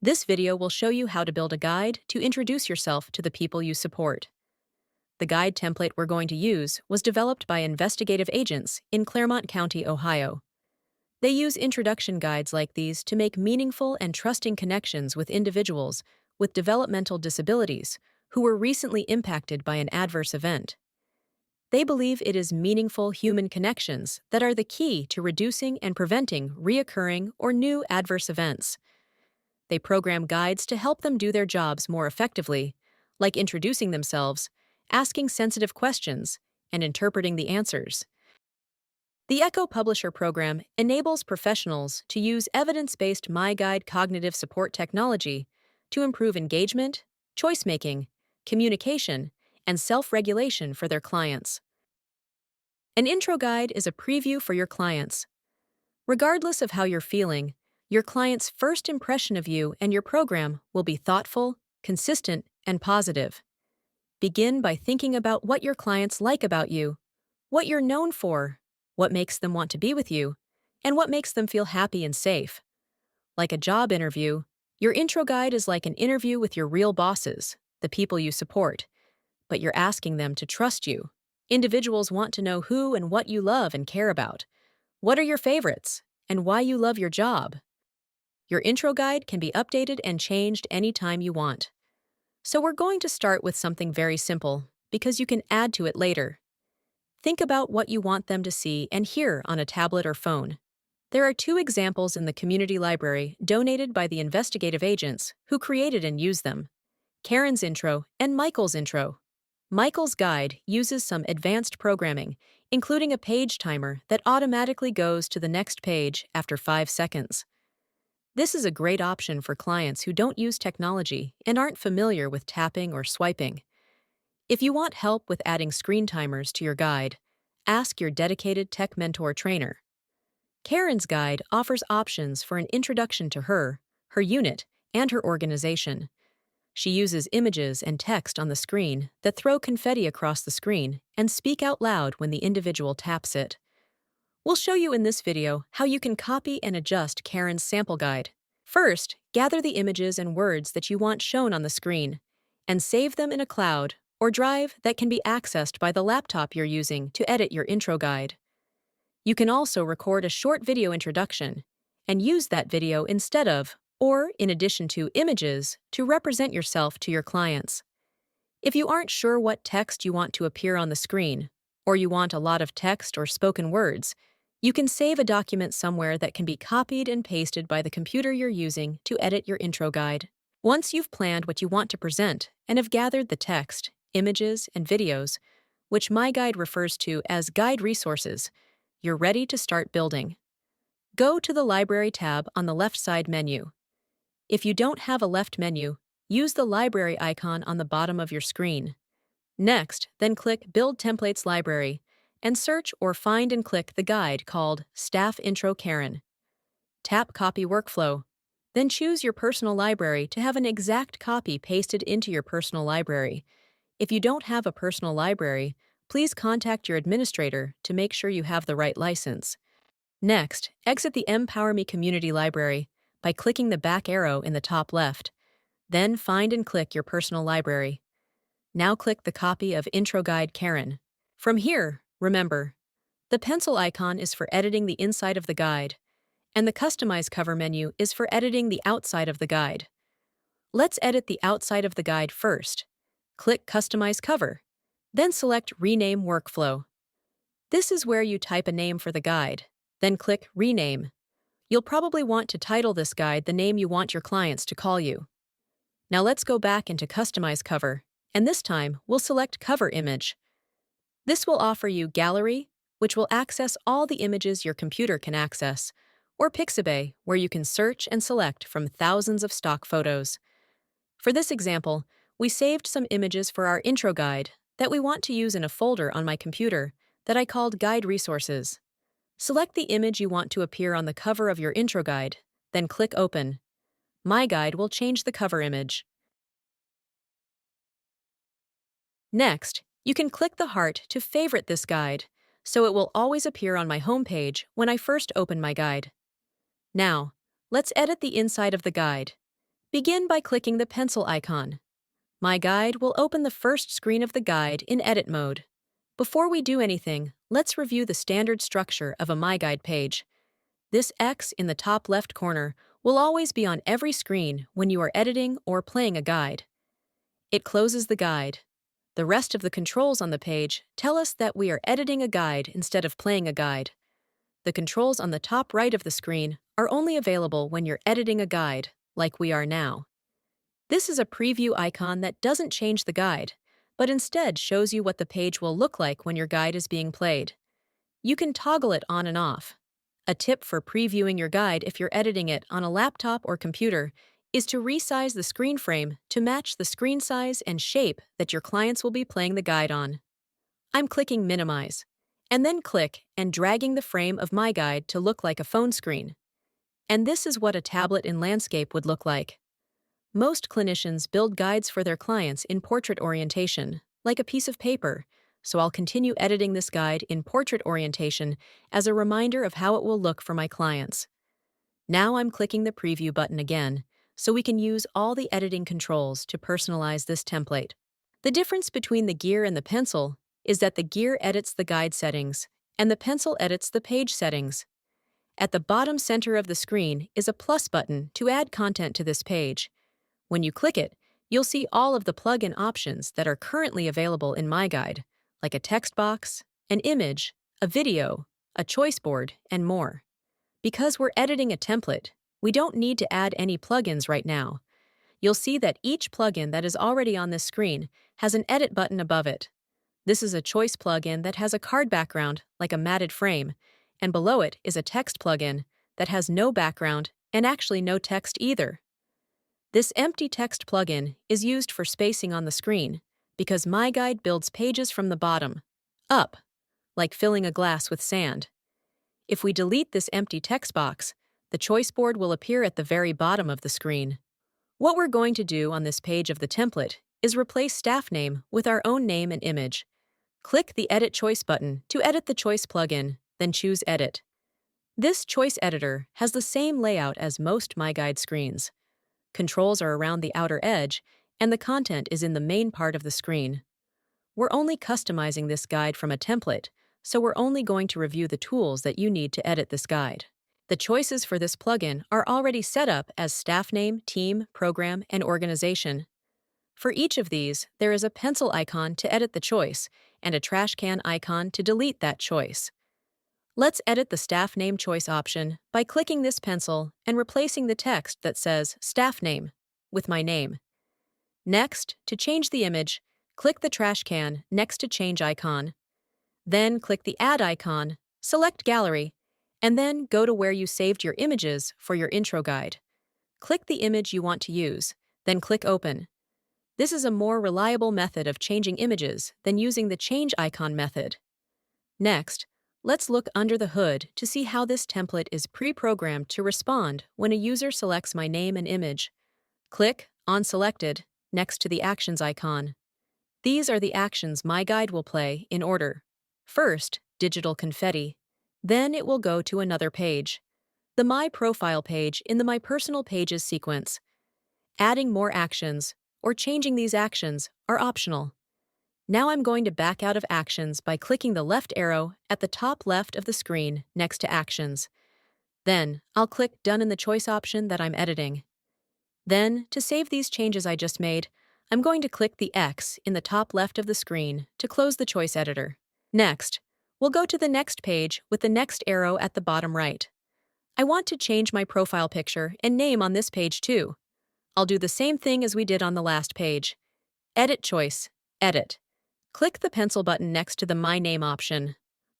This video will show you how to build a guide to introduce yourself to the people you support. The guide template we're going to use was developed by investigative agents in Claremont County, Ohio. They use introduction guides like these to make meaningful and trusting connections with individuals with developmental disabilities who were recently impacted by an adverse event. They believe it is meaningful human connections that are the key to reducing and preventing reoccurring or new adverse events. They program guides to help them do their jobs more effectively, like introducing themselves, asking sensitive questions, and interpreting the answers. The Echo Publisher program enables professionals to use evidence-based MyGuide cognitive support technology to improve engagement, choice-making, communication, and self-regulation for their clients. An intro guide is a preview for your clients. Regardless of how you're feeling, your client's first impression of you and your program will be thoughtful, consistent, and positive. Begin by thinking about what your clients like about you, what you're known for, what makes them want to be with you, and what makes them feel happy and safe. Like a job interview, your intro guide is like an interview with your real bosses, the people you support, but you're asking them to trust you. Individuals want to know who and what you love and care about. What are your favorites, and why you love your job? Your intro guide can be updated and changed anytime you want. So we're going to start with something very simple, because you can add to it later. Think about what you want them to see and hear on a tablet or phone. There are 2 examples in the community library donated by the investigative agents who created and used them: Karen's intro and Michael's intro. Michael's guide uses some advanced programming, including a page timer that automatically goes to the next page after 5 seconds. This is a great option for clients who don't use technology and aren't familiar with tapping or swiping. If you want help with adding screen timers to your guide, ask your dedicated tech mentor trainer. Karen's guide offers options for an introduction to her unit, and her organization. She uses images and text on the screen that throw confetti across the screen and speak out loud when the individual taps it. We'll show you in this video how you can copy and adjust Karen's sample guide. First, gather the images and words that you want shown on the screen, and save them in a cloud or drive that can be accessed by the laptop you're using to edit your intro guide. You can also record a short video introduction and use that video instead of, or in addition to, images to represent yourself to your clients. If you aren't sure what text you want to appear on the screen, or you want a lot of text or spoken words, you can save a document somewhere that can be copied and pasted by the computer you're using to edit your intro guide. Once you've planned what you want to present and have gathered the text, images, and videos, which MyGuide refers to as guide resources, you're ready to start building. Go to the Library tab on the left side menu. If you don't have a left menu, use the library icon on the bottom of your screen. Next, then click Build Templates Library and search or find and click the guide called Staff Intro Karen. Tap Copy Workflow. Then choose your personal library to have an exact copy pasted into your personal library. If you don't have a personal library, please contact your administrator to make sure you have the right license. Next, exit the Empower Me Community Library by clicking the back arrow in the top left. Then find and click your personal library. Now click the copy of Intro Guide Karen. From here, remember, the pencil icon is for editing the inside of the guide, and the Customize Cover menu is for editing the outside of the guide. Let's edit the outside of the guide first. Click Customize Cover, then select Rename Workflow. This is where you type a name for the guide, then click Rename. You'll probably want to title this guide the name you want your clients to call you. Now let's go back into Customize Cover, and this time we'll select Cover Image. This will offer you Gallery, which will access all the images your computer can access, or Pixabay, where you can search and select from thousands of stock photos. For this example, we saved some images for our intro guide that we want to use in a folder on my computer that I called Guide Resources. Select the image you want to appear on the cover of your intro guide, then click Open. MyGuide will change the cover image. Next, you can click the heart to favorite this guide, so it will always appear on my home page when I first open my guide. Now, let's edit the inside of the guide. Begin by clicking the pencil icon. MyGuide will open the first screen of the guide in edit mode. Before we do anything, let's review the standard structure of a MyGuide page. This X in the top left corner will always be on every screen when you are editing or playing a guide. It closes the guide. The rest of the controls on the page tell us that we are editing a guide instead of playing a guide. The controls on the top right of the screen are only available when you're editing a guide, like we are now. This is a preview icon that doesn't change the guide, but instead shows you what the page will look like when your guide is being played. You can toggle it on and off. A tip for previewing your guide if you're editing it on a laptop or computer is to resize the screen frame to match the screen size and shape that your clients will be playing the guide on. I'm clicking Minimize, and then click and dragging the frame of my guide to look like a phone screen. And this is what a tablet in landscape would look like. Most clinicians build guides for their clients in portrait orientation, like a piece of paper, so I'll continue editing this guide in portrait orientation as a reminder of how it will look for my clients. Now I'm clicking the preview button again, so we can use all the editing controls to personalize this template. The difference between the gear and the pencil is that the gear edits the guide settings, and the pencil edits the page settings. At the bottom center of the screen is a plus button to add content to this page. When you click it, you'll see all of the plugin options that are currently available in MyGuide, like a text box, an image, a video, a choice board, and more. Because we're editing a template, we don't need to add any plugins right now. You'll see that each plugin that is already on this screen has an edit button above it. This is a choice plugin that has a card background, like a matted frame, and below it is a text plugin that has no background and actually no text either. This empty text plugin is used for spacing on the screen because MyGuide builds pages from the bottom up, like filling a glass with sand. If we delete this empty text box, the choice board will appear at the very bottom of the screen. What we're going to do on this page of the template is replace staff name with our own name and image. Click the Edit Choice button to edit the choice plugin, then choose Edit. This choice editor has the same layout as most MyGuide screens. Controls are around the outer edge, and the content is in the main part of the screen. We're only customizing this guide from a template, so we're only going to review the tools that you need to edit this guide. The choices for this plugin are already set up as staff name, team, program, and organization. For each of these, there is a pencil icon to edit the choice and a trash can icon to delete that choice. Let's edit the staff name choice option by clicking this pencil and replacing the text that says staff name with my name. Next, to change the image, click the trash can next to change icon. Then click the add icon, select gallery, and then go to where you saved your images for your intro guide. Click the image you want to use, then click open. This is a more reliable method of changing images than using the change icon method. Next, let's look under the hood to see how this template is pre-programmed to respond when a user selects my name and image. Click on Selected next to the Actions icon. These are the actions MyGuide will play in order. First, digital confetti. Then it will go to another page, the My Profile page in the My Personal Pages sequence. Adding more actions or changing these actions are optional. Now I'm going to back out of Actions by clicking the left arrow at the top left of the screen next to Actions. Then, I'll click Done in the choice option that I'm editing. Then, to save these changes I just made, I'm going to click the X in the top left of the screen to close the choice editor. Next, we'll go to the next page with the next arrow at the bottom right. I want to change my profile picture and name on this page too. I'll do the same thing as we did on the last page. Edit choice, Edit. Click the pencil button next to the My Name option.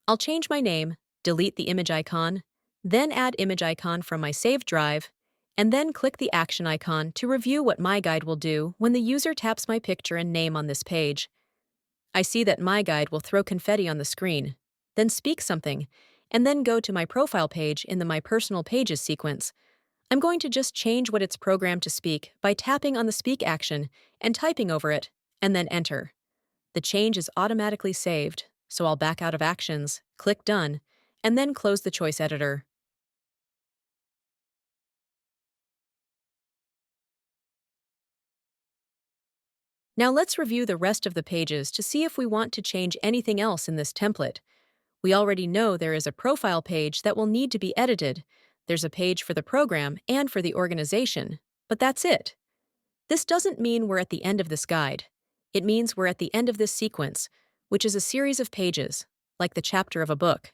I'll change my name, delete the image icon, then add image icon from my saved drive, and then click the action icon to review what MyGuide will do when the user taps my picture and name on this page. I see that MyGuide will throw confetti on the screen, then speak something, and then go to my profile page in the My Personal Pages sequence. I'm going to just change what it's programmed to speak by tapping on the speak action and typing over it, and then enter. The change is automatically saved, so I'll back out of Actions, click Done, and then close the choice editor. Now let's review the rest of the pages to see if we want to change anything else in this template. We already know there is a profile page that will need to be edited. There's a page for the program and for the organization, but that's it. This doesn't mean we're at the end of this guide. It means we're at the end of this sequence, which is a series of pages, like the chapter of a book.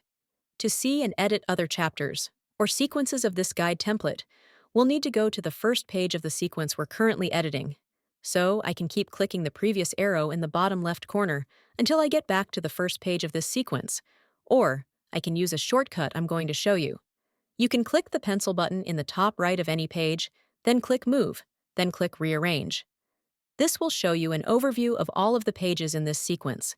To see and edit other chapters, or sequences of this guide template, we'll need to go to the first page of the sequence we're currently editing. So I can keep clicking the previous arrow in the bottom left corner until I get back to the first page of this sequence, or I can use a shortcut I'm going to show you. You can click the pencil button in the top right of any page, then click Move, then click Rearrange. This will show you an overview of all of the pages in this sequence.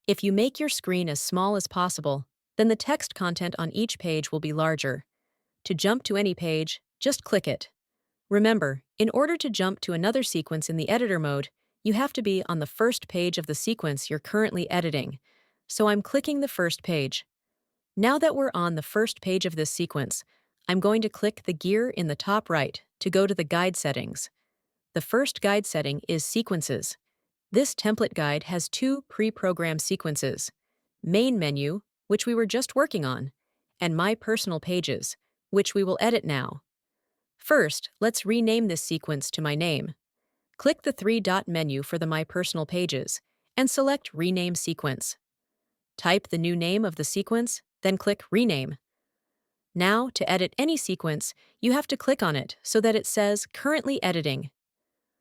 If you make your screen as small as possible, then the text content on each page will be larger. To jump to any page, just click it. Remember, in order to jump to another sequence in the editor mode, you have to be on the first page of the sequence you're currently editing. So I'm clicking the first page. Now that we're on the first page of this sequence, I'm going to click the gear in the top right to go to the guide settings. The first guide setting is Sequences. This template guide has two pre-programmed sequences: Main Menu, which we were just working on, and My Personal Pages, which we will edit now. First, let's rename this sequence to my name. Click the three-dot menu for the My Personal Pages and select Rename Sequence. Type the new name of the sequence, then click Rename. Now, to edit any sequence, you have to click on it so that it says Currently Editing.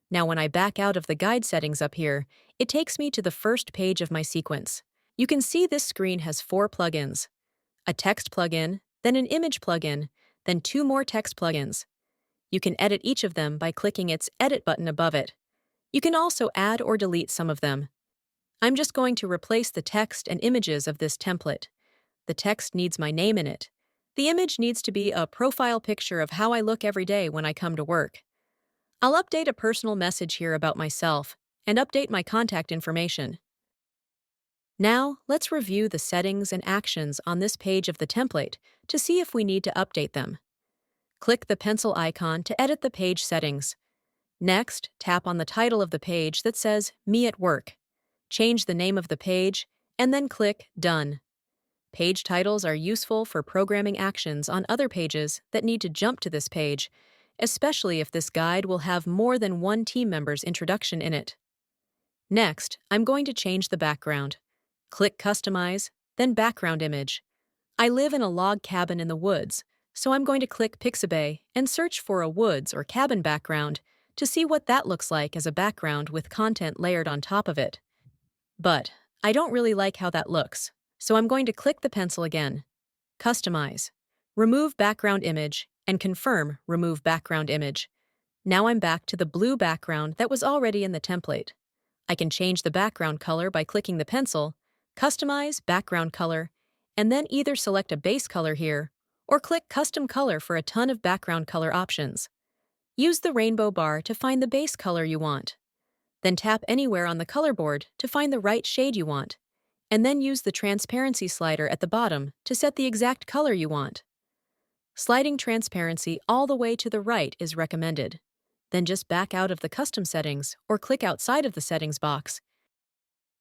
Now when I back out of the guide settings up here, it takes me to the first page of my sequence. You can see this screen has 4 plugins: a text plugin, then an image plugin, then 2 more text plugins. You can edit each of them by clicking its Edit button above it. You can also add or delete some of them. I'm just going to replace the text and images of this template. The text needs my name in it. The image needs to be a profile picture of how I look every day when I come to work. I'll update a personal message here about myself and update my contact information. Now, let's review the settings and actions on this page of the template to see if we need to update them. Click the pencil icon to edit the page settings. Next, tap on the title of the page that says Me at Work. Change the name of the page, and then click Done. Page titles are useful for programming actions on other pages that need to jump to this page, especially if this guide will have more than one team member's introduction in it. Next, I'm going to change the background. Click Customize, then Background Image. I live in a log cabin in the woods, so I'm going to click Pixabay and search for a woods or cabin background to see what that looks like as a background with content layered on top of it. But I don't really like how that looks, so I'm going to click the pencil again. Customize. Remove Background Image, and confirm Remove Background Image. Now I'm back to the blue background that was already in the template. I can change the background color by clicking the pencil, Customize Background Color, and then either select a base color here or click Custom Color for a ton of background color options. Use the rainbow bar to find the base color you want. Then tap anywhere on the color board to find the right shade you want, and then use the transparency slider at the bottom to set the exact color you want. Sliding transparency all the way to the right is recommended. Then just back out of the custom settings or click outside of the settings box.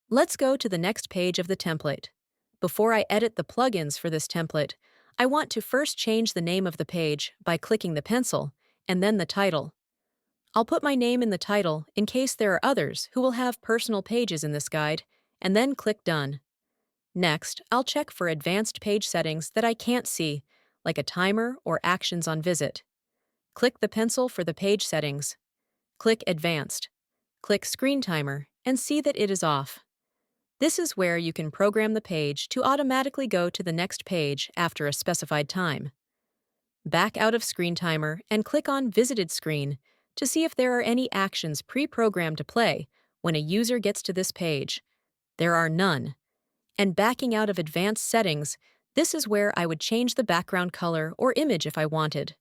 Let's go to the next page of the template. Before I edit the plugins for this template, I want to first change the name of the page by clicking the pencil and then the title. I'll put my name in the title in case there are others who will have personal pages in this guide, and then click Done. Next, I'll check for advanced page settings that I can't see, like a timer or actions on visit. Click the pencil for the page settings. Click Advanced. Click Screen Timer and see that it is off. This is where you can program the page to automatically go to the next page after a specified time. Back out of Screen Timer and click on Visited Screen to see if there are any actions pre-programmed to play when a user gets to this page. There are none. And backing out of Advanced Settings, this is where I would change the background color or image if I wanted.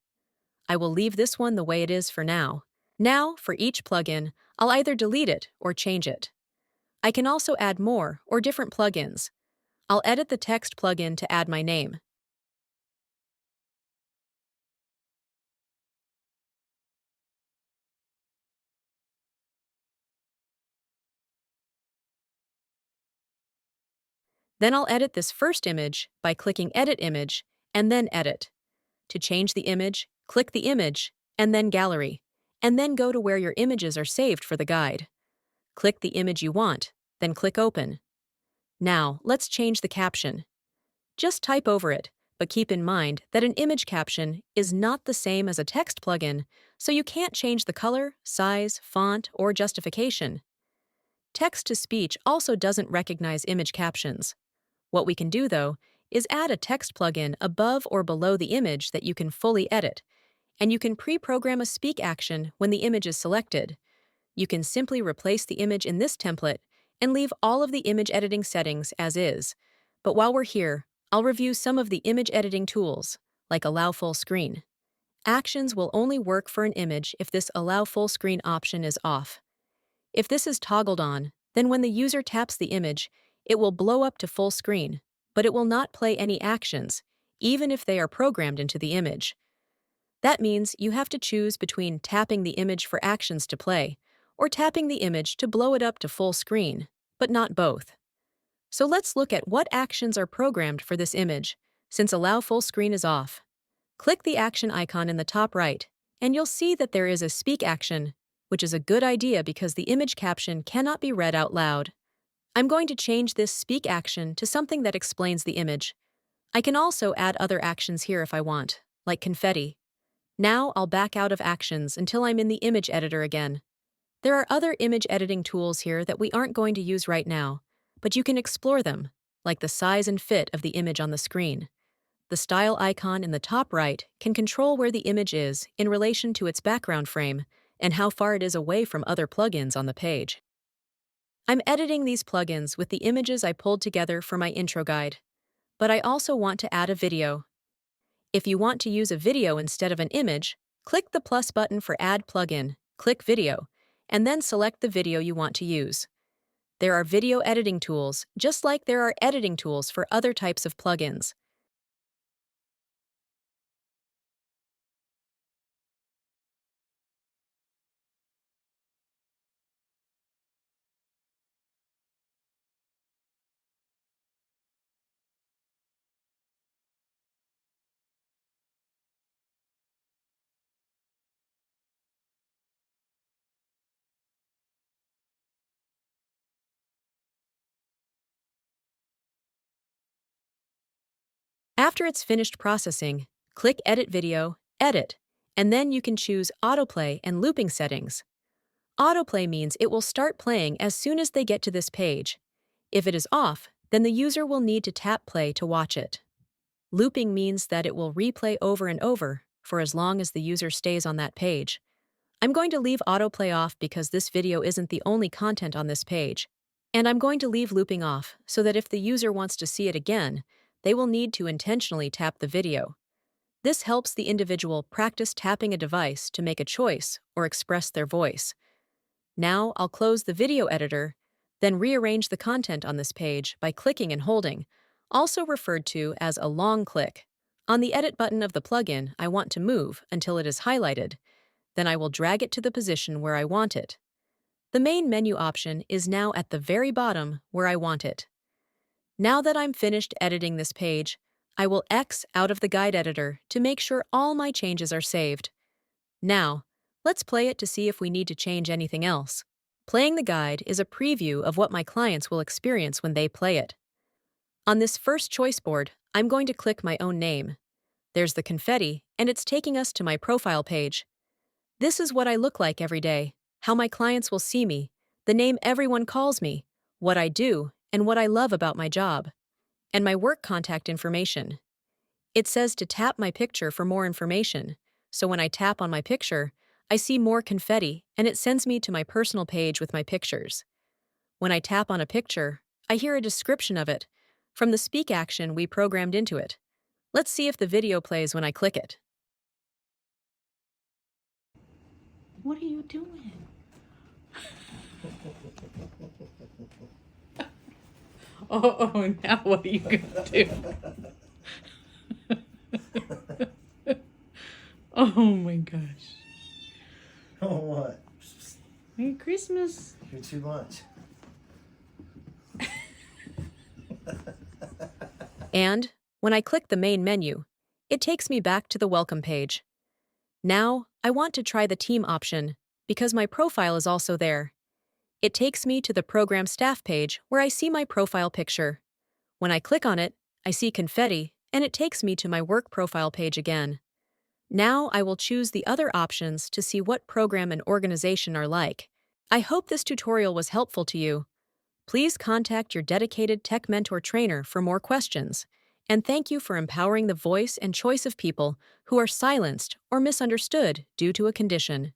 I will leave this one the way it is for now. Now, for each plugin, I'll either delete it or change it. I can also add more or different plugins. I'll edit the text plugin to add my name. Then I'll edit this first image by clicking Edit Image and then Edit. To change the image, click the image and then Gallery, and then go to where your images are saved for the guide. Click the image you want, then click Open. Now, let's change the caption. Just type over it, but keep in mind that an image caption is not the same as a text plugin, so you can't change the color, size, font, or justification. Text-to-speech also doesn't recognize image captions. What we can do, though, is add a text plugin above or below the image that you can fully edit, and you can pre-program a speak action when the image is selected. You can simply replace the image in this template and leave all of the image editing settings as is. But while we're here, I'll review some of the image editing tools, like Allow Full Screen. Actions will only work for an image if this Allow Full Screen option is off. If this is toggled on, then when the user taps the image, it will blow up to full screen, but it will not play any actions, even if they are programmed into the image. That means you have to choose between tapping the image for actions to play or tapping the image to blow it up to full screen, but not both. So let's look at what actions are programmed for this image, since Allow Full Screen is off. Click the action icon in the top right, and you'll see that there is a speak action, which is a good idea because the image caption cannot be read out loud. I'm going to change this speak action to something that explains the image. I can also add other actions here if I want, like confetti. Now I'll back out of actions until I'm in the image editor again. There are other image editing tools here that we aren't going to use right now, but you can explore them, like the size and fit of the image on the screen. The style icon in the top right can control where the image is in relation to its background frame and how far it is away from other plugins on the page. I'm editing these plugins with the images I pulled together for my intro guide, but I also want to add a video. If you want to use a video instead of an image, click the plus button for Add Plugin, click Video, and then select the video you want to use. There are video editing tools, just like there are editing tools for other types of plugins. After it's finished processing, click Edit Video, Edit, and then you can choose Autoplay and Looping settings. Autoplay means it will start playing as soon as they get to this page. If it is off, then the user will need to tap play to watch it. Looping means that it will replay over and over for as long as the user stays on that page. I'm going to leave autoplay off because this video isn't the only content on this page. And I'm going to leave looping off so that if the user wants to see it again, they will need to intentionally tap the video. This helps the individual practice tapping a device to make a choice or express their voice. Now I'll close the video editor, then rearrange the content on this page by clicking and holding, also referred to as a long click, on the Edit button of the plugin I want to move until it is highlighted. Then I will drag it to the position where I want it. The main menu option is now at the very bottom where I want it. Now that I'm finished editing this page, I will X out of the guide editor to make sure all my changes are saved. Now, let's play it to see if we need to change anything else. Playing the guide is a preview of what my clients will experience when they play it. On this first choice board, I'm going to click my own name. There's the confetti, and it's taking us to my profile page. This is what I look like every day, how my clients will see me, the name everyone calls me, what I do, and what I love about my job, and my work contact information. It says to tap my picture for more information, so when I tap on my picture, I see more confetti and it sends me to my personal page with my pictures. When I tap on a picture, I hear a description of it from the speak action we programmed into it. Let's see if the video plays when I click it. What are you doing? Oh, now what are you gonna do? Oh my gosh. Oh, what? Merry Christmas. You're too much. And when I click the main menu, it takes me back to the welcome page. Now, I want to try the team option because my profile is also there. It takes me to the program staff page where I see my profile picture. When I click on it, I see confetti and it takes me to my work profile page again. Now I will choose the other options to see what program and organization are like. I hope this tutorial was helpful to you. Please contact your dedicated tech mentor trainer for more questions. And thank you for empowering the voice and choice of people who are silenced or misunderstood due to a condition.